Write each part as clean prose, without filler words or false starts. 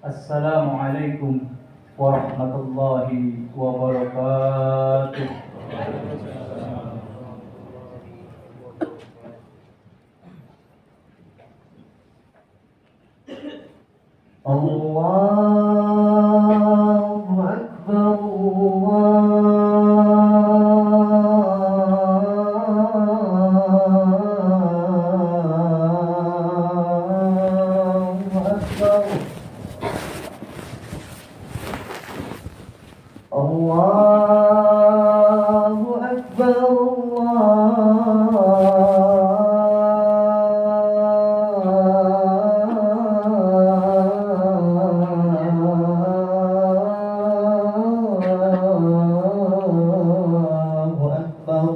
Assalamualaikum warahmatullahi wabarakatuh. Allahu Akbar, Allahu Akbar. Allahu Akbar, Allahu Akbar.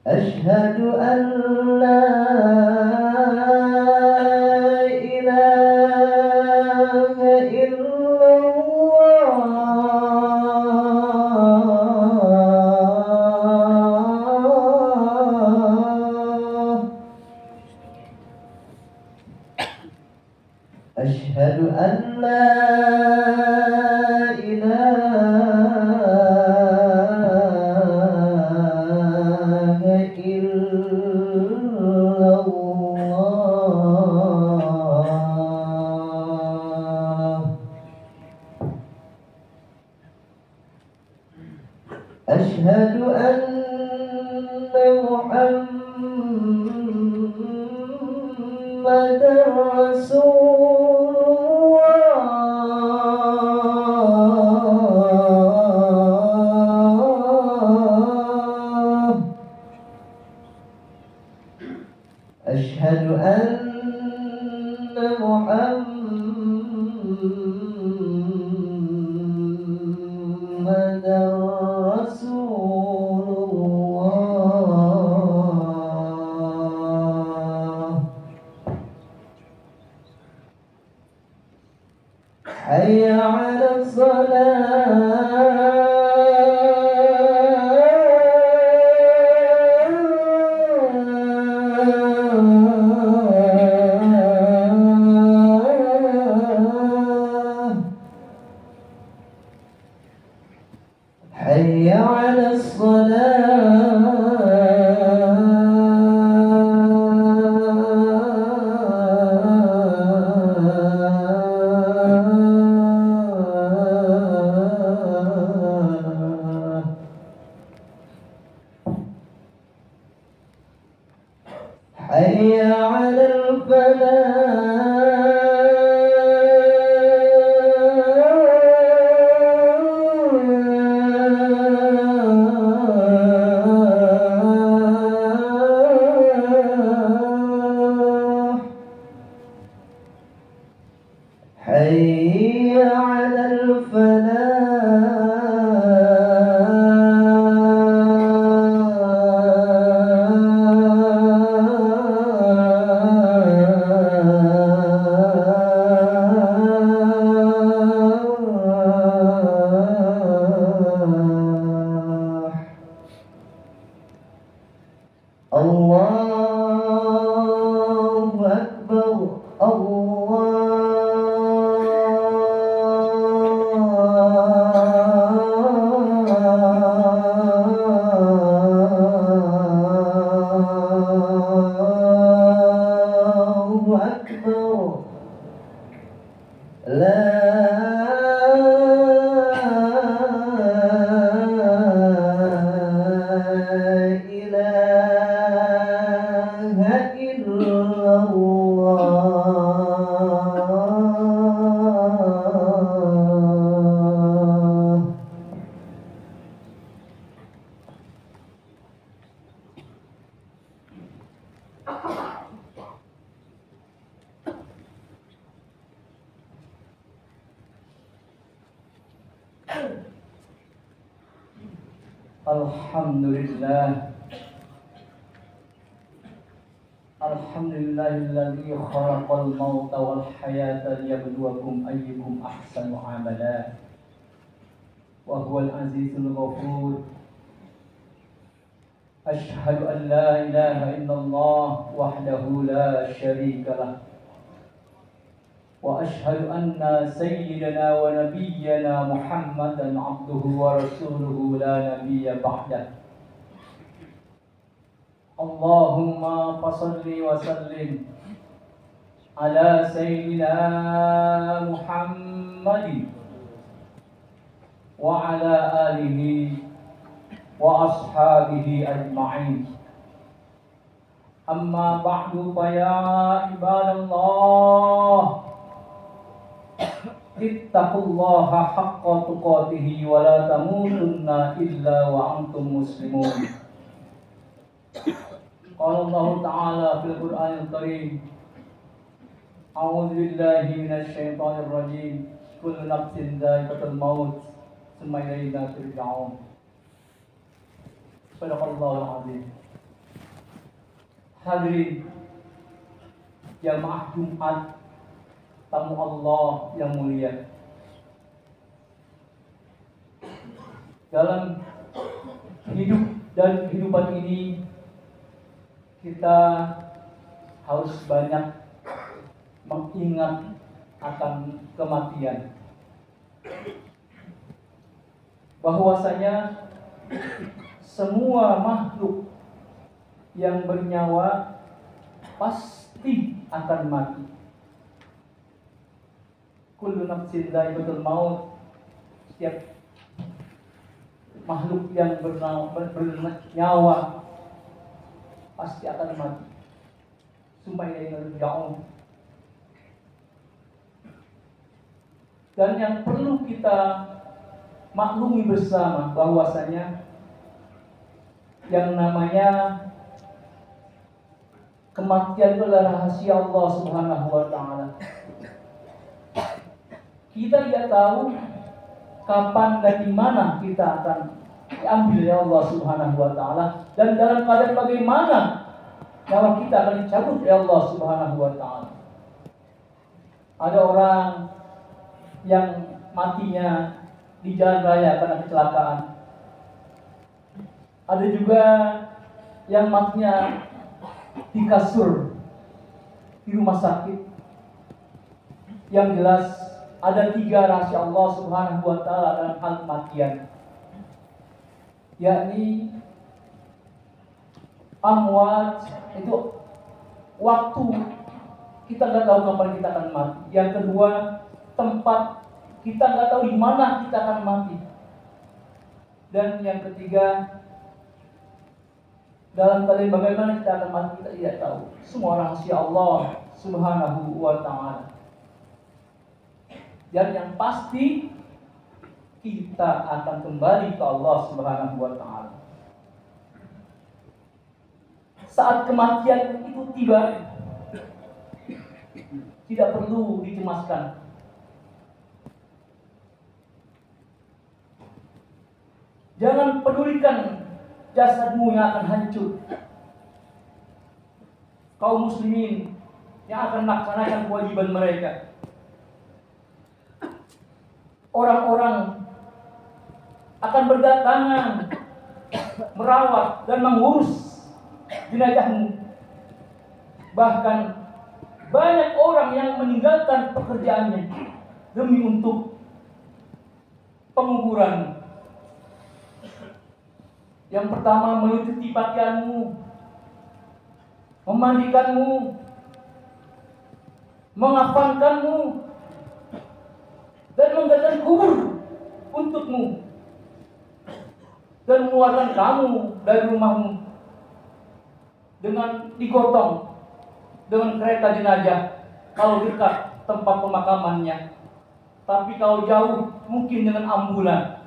Asyhadu an la ilaha illallah. Asyhadu an la ilaha illallah. Asyhadu anna Muhammadar Rasulullah. Asyhadu anna Muhammadar Rasulullah. Hayya 'ala salah. Hayya 'ala salah. Hayya 'alal falah. Hayya 'alal falah. Allahu Akbar, Allahu Akbar. La ilaha illallah. Alhamdulillah. Alhamdulillahilladzi khalaqal mauta wal hayata liyabluwakum ayyukum ahsanu amala. Wa huwal azizul ghafur. أشهد أن لا إله إلا الله وحده لا شريك له وأشهد أن سيدنا ونبينا محمدا عبده ورسوله لا نبي بعده اللهم فصل وسلم على سيدنا محمد وعلى آله وأصحابه أجمعين أما بعد فيا عباد الله اتقوا الله حق تقاته ولا تموتن إلا وأنتم مسلمون قال الله تعالى في القرآن الكريم أعوذ بالله من الشيطان الرجيم كل نفس ذائقة الموت ثم إلينا ترجعون Sadaqallahul azim. Hadirin jamaah Jumat tamu Allah yang mulia. Dalam hidup dan kehidupan ini kita harus banyak mengingat akan kematian. Bahwasanya semua makhluk yang bernyawa pasti akan mati. Kullu nafsin dha'iqatul maut. Setiap makhluk yang bernyawa pasti akan mati. Summa ilaina turja'un. Dan yang perlu kita maklumi bersama bahwasanya yang namanya kematian itu adalah rahasia Allah Subhanahu wa taala. Kita tidak tahu kapan dan di mana kita akan diambil oleh Allah Subhanahu wa taala dan dalam keadaan bagaimana nyawa kita akan dicabut oleh Allah Subhanahu wa taala. Ada orang yang matinya di jalan raya karena kecelakaan. Ada juga yang matinya di kasur di rumah sakit. Yang jelas ada 3 rahasia Allah Subhanahu wa taala dalam hal kematian. Yakni amwat itu waktu kita nggak tahu kapan kita akan mati. Yang kedua tempat kita nggak tahu di mana kita akan mati. Dan yang ketiga dalam keadaan bagaimana kita akan mati kita tidak tahu. Semua rahasia Allah Subhanahu wa taala. Dan yang pasti kita akan kembali ke Allah Subhanahu wa taala. Saat kematian itu tiba, tidak perlu dicemaskan. Jangan pedulikan jasadmu yang akan hancur. Kaum muslimin yang akan melaksanakan kewajiban mereka. Orang-orang akan berdatangan merawat dan mengurus jenazahmu. Bahkan banyak orang yang meninggalkan pekerjaannya demi untuk penguburan. Yang pertama melucuti pakaianmu, memandikanmu, mengafankanmu, dan menggandakan kubur untukmu, dan mengeluarkan kamu dari rumahmu dengan digotong dengan kereta jenazah kalau dekat tempat pemakamannya. Tapi kalau jauh mungkin dengan ambulan.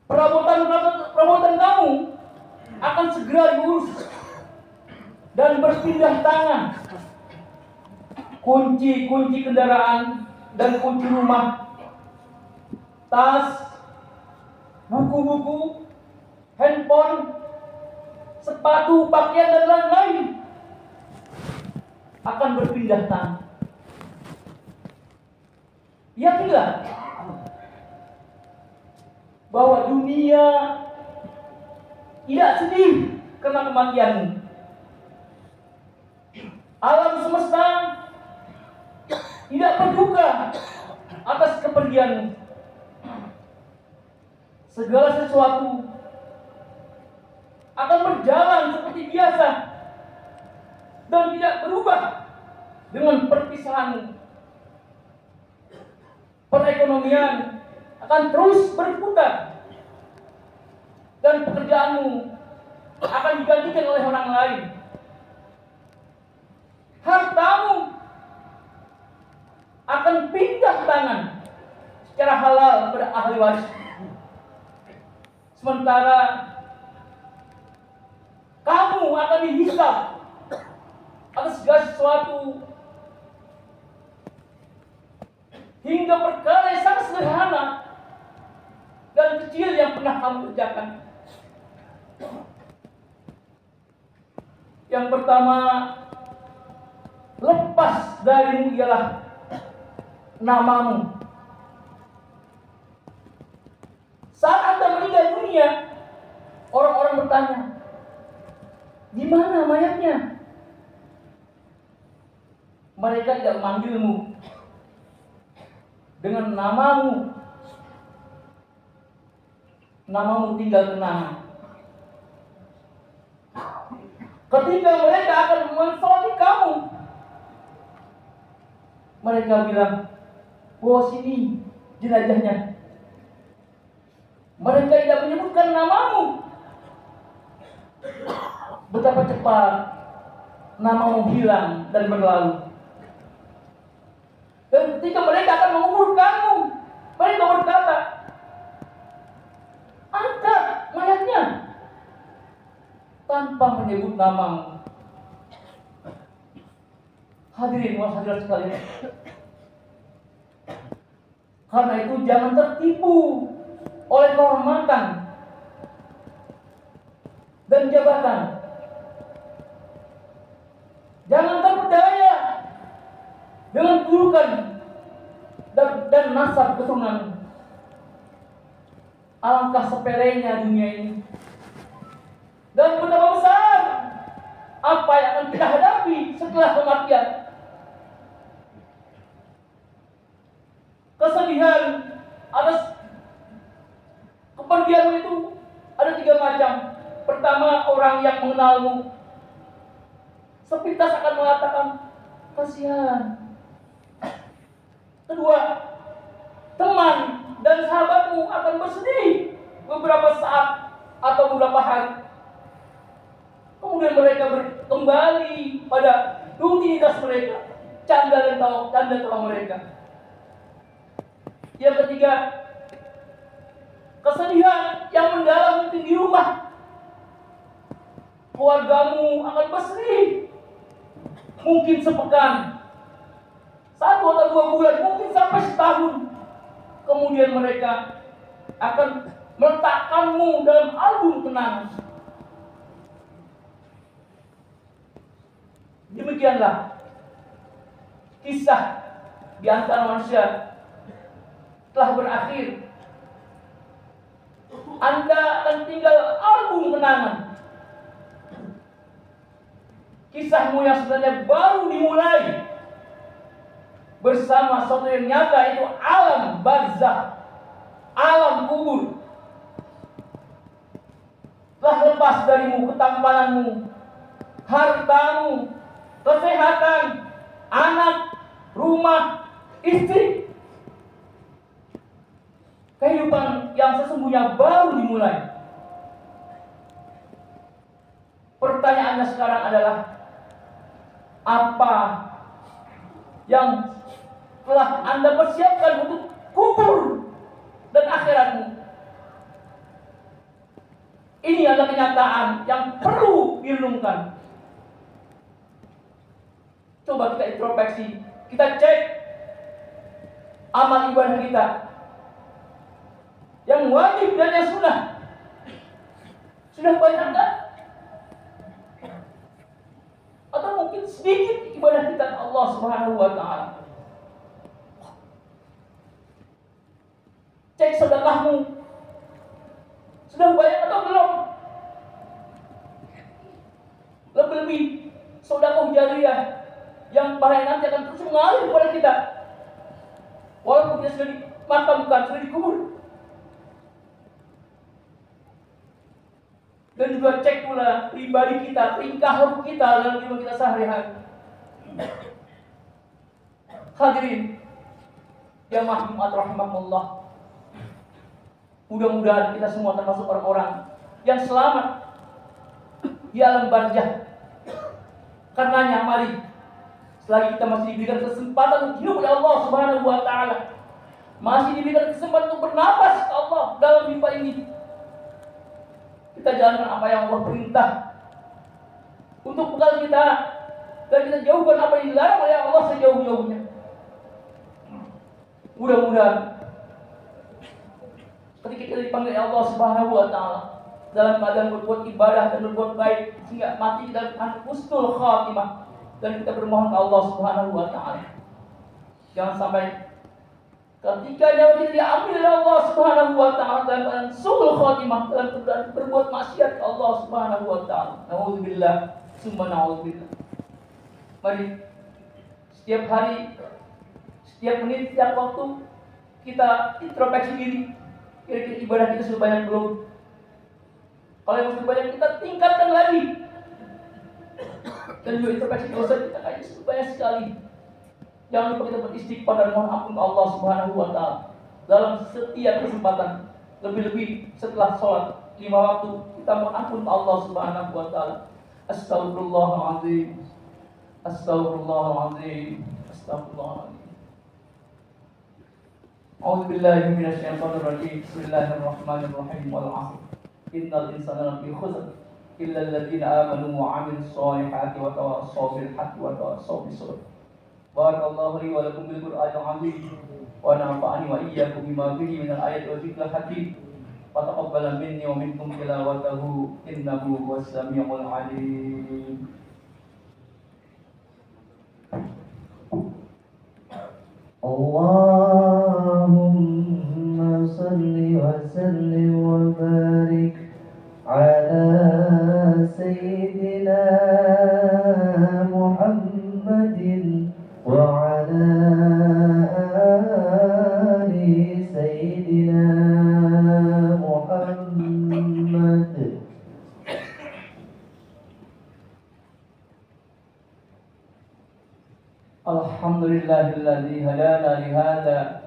Perabotan kamu akan segera diurus dan berpindah tangan. Kunci kendaraan dan kunci rumah, tas, buku-buku, handphone, sepatu, pakaian dan lain-lain akan berpindah tangan. Yakinlah bahwa dunia tidak sedih karena kematianmu. Alam semesta tidak berduka atas kepergianmu. Segala sesuatu akan berjalan seperti biasa dan tidak berubah dengan perpisahanmu. Perekonomian akan terus berputar dan pekerjaanmu akan digantikan oleh orang lain. Hartamu akan pindah tangan secara halal pada ahli waris. Sementara kamu akan dihisab atas segala sesuatu, hingga perkara yang sangat sederhana dan kecil yang pernah kamu kerjakan. Yang pertama, lepas darimu ialah namamu. Saat Anda meninggal dunia, orang-orang bertanya, di mana mayatnya? Mereka tidak memanggilmu dengan namamu. Namamu tinggal kenangan. Ketika mereka akan mensolati kamu, mereka bilang, "Oh, sini jenazahnya." Mereka tidak menyebutkan namamu. Betapa cepat namamu hilang dan berlalu. Dan ketika mereka akan menguburkanmu, mereka berkata, "Angkat mayatnya," tanpa menyebut namamu. Hadirin wa hadirat sekalian, karena itu jangan tertipu oleh kehormatan dan jabatan. Jangan terpedaya dengan kedudukan dan nasab keturunan. Alangkah sepelenya dunia ini, dan betapa besar apa yang akan kita hadapi setelah kematian. Kesedihan atas kepergianmu itu ada 3 macam. Pertama, orang yang mengenalmu sepintas akan mengatakan, "Kasihan." Kedua, teman dan sahabatmu akan bersedih beberapa saat atau beberapa hari. Kemudian mereka kembali pada rutinitas mereka, canda tawa mereka. Yang ketiga, kesedihan yang mendalam mungkin di rumah. Keluargamu akan bersedih, mungkin sepekan, 1 atau 2 bulan, mungkin sampai setahun. Kemudian mereka akan meletakkanmu dalam album kenangan. Demikianlah kisah di antara manusia telah berakhir. Anda akan tinggal album kenangan. Kisahmu yang sebenarnya baru dimulai bersama sesuatu yang nyata, itu alam barzakh, alam kubur. Telah lepas darimu ketampananmu, hartamu, kesehatan, anak, rumah, istri. Kehidupan yang sesungguhnya baru dimulai. Pertanyaannya sekarang adalah, apa yang telah Anda persiapkan untuk kubur dan akhiratmu? Ini adalah kenyataan yang perlu direnungkan. Coba kita introspeksi, kita cek amal ibadah kita, yang wajib dan yang sunnah. Sudah banyak kan? Atau mungkin sedikit ibadah kita ke Allah Subhanahu wa Ta'ala. Cek sedekahmu, Sudah banyak atau belum? Lebih-lebih sedekah jariyah yang bahaya nanti akan terus mengalir kepada kita. Walaupun dia sudah dimakamkan, sudah dikubur. Dan juga cek pula pribadi kita, tingkah kita dalam hidup kita sehari-hari. Hadirin yang rahmat rahmatullah. Mudah-mudahan kita semua termasuk orang-orang yang selamat di alam barzah. Karenanya mari selagi kita masih diberikan kesempatan untuk hidup oleh Allah Subhanahu wa taala, masih diberikan kesempatan untuk bernapas Allah dalam hidup ini, kita jalankan apa yang Allah perintah untuk bekal kita, dan kita jauhkan apa yang dilarang oleh Allah sejauh-jauhnya. Mudah-mudahan ketika kita dipanggil oleh Allah Subhanahu wa taala dalam keadaan berbuat ibadah dan berbuat baik sehingga mati dalam husnul khatimah, dan kita bermohon ke Allah Subhanahu wa taala jangan sampai ketika nyawa kita diambil oleh Allah Subhanahu wa taala dalam keadaan suul khatimah, dalam keadaan berbuat maksiat ke Allah Subhanahu wa taala. Nauzubillah summa nauzubillah. Mari setiap hari, setiap menit, setiap waktu kita introspeksi diri. Kira-kira ibadah kita sudah banyak belum? Kalau yang sudah banyak kita tingkatkan lagi. Dan juga introspeksi dosa kita kayaknya sudah banyak sekali. Jangan lupa kita beristighfar dan mohon ampun Allah Subhanahu wa taala dalam setiap kesempatan. Lebih-lebih setelah sholat 5 waktu kita mohon ampun Allah Subhanahu wa taala. Astagfirullahaladzim. Astagfirullahaladzim. Astagfirullahaladzim. A'udzubillahi minasyaitonir rajim. Bismillahirrahmanirrahim. Wal 'ashr. Innal insana lafi khusr illa alladziina aamanu wa 'amilus shalihati wa tawassaw bil haqqi wa tawassaw bis sabr. Barakallahu li wa lakum bil Qur'anil 'azim wa nafa'ani wa iyyakum bima fihi minal ayati wa dzikril hakim. Wa taqabbal minni wa minkum tilawatahu innahu huwas samiul 'alim. Allahumma salli wa sallim wa barik ala sayyidina Muhammadin wa ala ali sayyidina Muhammad. Alhamdulillahilladzi hadana li hadza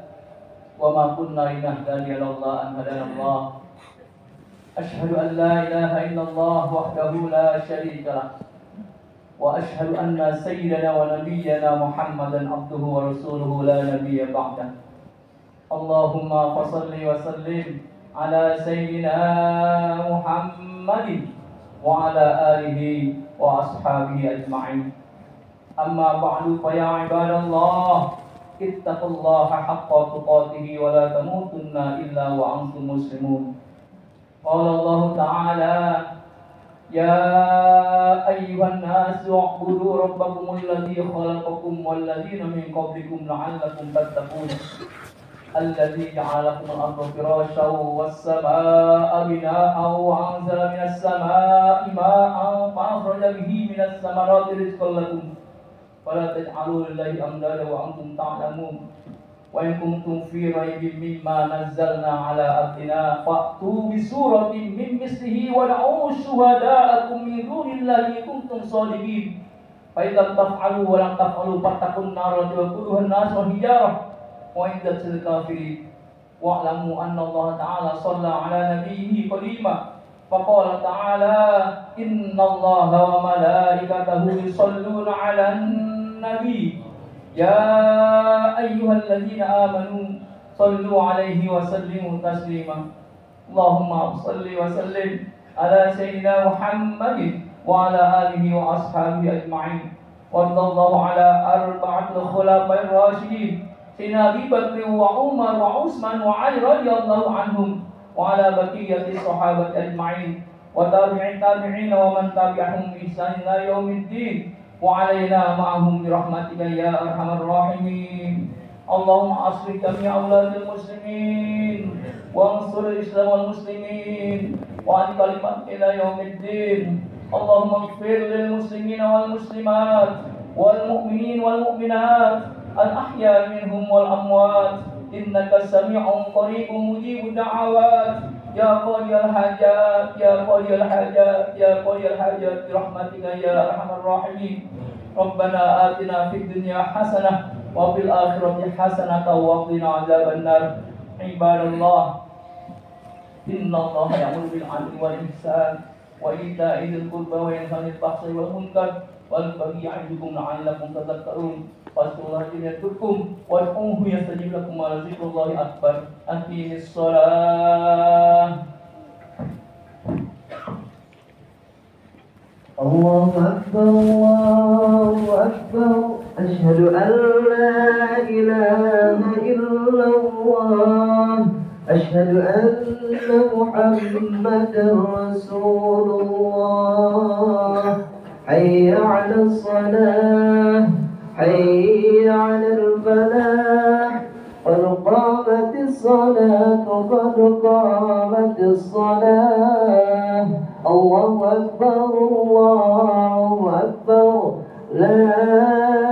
wa ma kunna linahtadiya laula an hadana Allah. Asyhadu an la ilaha illallah wahdahu la syarika lah. Wa asyhadu anna sayyidana wa nabiyyana Muhammadan abduhu wa rasuluhu la nabiyya ba'dah. Allahumma fashalli wa sallim ala sayyidina Muhammadin wa ala alihi wa ashabihi ajma'in. Amma ba'du fa ya ibadallah ittaqullaha haqqa tuqatih wa la tamutunna illa wa antum muslimun. Qala Allah ta'ala ya ayyuhan nasu u'budu rabbakumul ladzi khalaqakum wal ladzina min qablikum la'allakum tattaqun. Alladzi ja'ala lakumul arda firasyan was samaa'a binaa'an wa anzala minas samaa'i maa'an fa akhraja bihi minas samarati rizqan lakum. Wala taj'alu lillahi amdada wa antum ta'lamun. Wa in kuntum fi raibin mimma nazzalna 'ala 'abdina fa'tu bi suratin min mislihi wa da'u syuhada'akum min dunillahi in kuntum shadiqin. Fa idza taf'alu wa lam taf'alu fattaqun nar allati waquduha an-nas wal hijarah wa idzatil kafirin. Wa'lamu anna Allah ta'ala shalla 'ala nabiyhi qadima. Faqala ta'ala innallaha wa malaikatahu yusholluna 'alan nabi ya ayyuhalladzina amanu sallu 'alaihi wa sallimu taslima. Allahumma shalli wa sallim ala sayyidina Muhammadin wa ala alihi wa ashabihi ajma'in. Wa radallahu ala arba'atil khulafa'ir rasyidin sayyidina Abi Bakr wa Umar wa Utsman wa Ali radhiyallahu anhum wa ala baqiyati sahabati ajma'in wa tabi'in tabi'in wa man tabi'ahum bi ihsan ila yaumiddin wa alaina ma'ahum bi rahmatika ya arhamar rahimin. Allahumma aslih jami'a auladil muslimin وانصر الإسلام والمسلمين وعن كلمة إلى يوم الدين. اللهم اغفر للمسلمين والمسلمات والمؤمنين والمؤمنات الأحياء منهم والأموات إنك سميع قريب مجيب الدعوات يا قاضي الحاجات يا قاضي الحاجات يا قاضي الحاجات برحمتك يا أرحم الراحمين. ربنا آتنا في الدنيا حسنة وفي الآخرة حسنة وقنا عذاب النار. عباد الله إن الله يأمر بالعدل والإحسان وإيتاء ذي القربى وينهى عن الفحشاء والمنكر والبغي يعظكم لعلكم تذكرون. فاذكروا الله يذكركم وادعوه يستجب لكم ولذكر الله أكبر. أقيموا الصلاة. الله أكبر الله أكبر أشهد أن لا إله إلا الله أشهد أن محمدا رسول الله. حي على الصلاة حي على الفلاح قد قامت الصلاة قد قامت الصلاة. الله أكبر الله أكبر لا